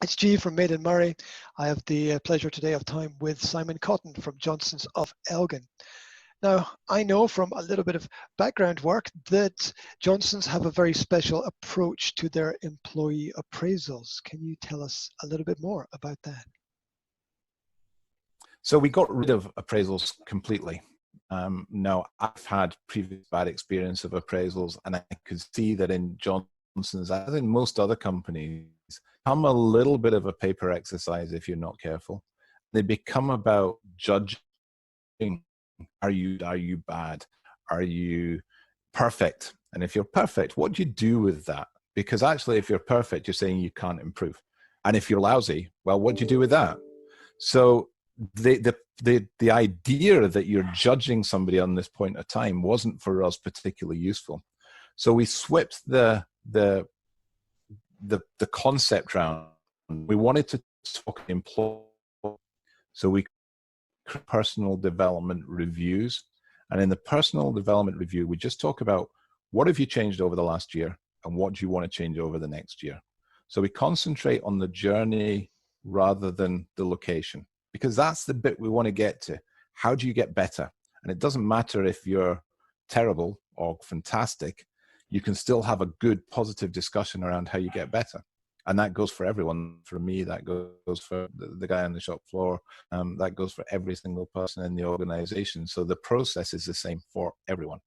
It's G from Made in Moray. I have the pleasure today of time with Simon Cotton from Johnson's of Elgin. Now, I know from a little bit of background work that Johnson's have a very special approach to their employee appraisals. Can you tell us a little bit more about that? So we got rid of appraisals completely. Now, I've had previous bad experience of appraisals, and I could see that in Johnson's, as in most other companies, become a little bit of a paper exercise if you're not careful. They become about judging. Are you bad? Are you perfect? And if you're perfect, what do you do with that? Because actually, if you're perfect, you're saying you can't improve. And if you're lousy, well, what do you do with that? So the idea that you're judging somebody on this point of time wasn't for us particularly useful. So we swept the concept round. We wanted to talk employee, so we create personal development reviews. And in the personal development review, we just talk about what have you changed over the last year and what do you want to change over the next year. So we concentrate on the journey rather than the location, because that's the bit we want to get to. How do you get better? And it doesn't matter if you're terrible or fantastic, you can still have a good, positive discussion around how you get better. And that goes for everyone. For me, that goes for the guy on the shop floor. That goes for every single person in the organization. So the process is the same for everyone.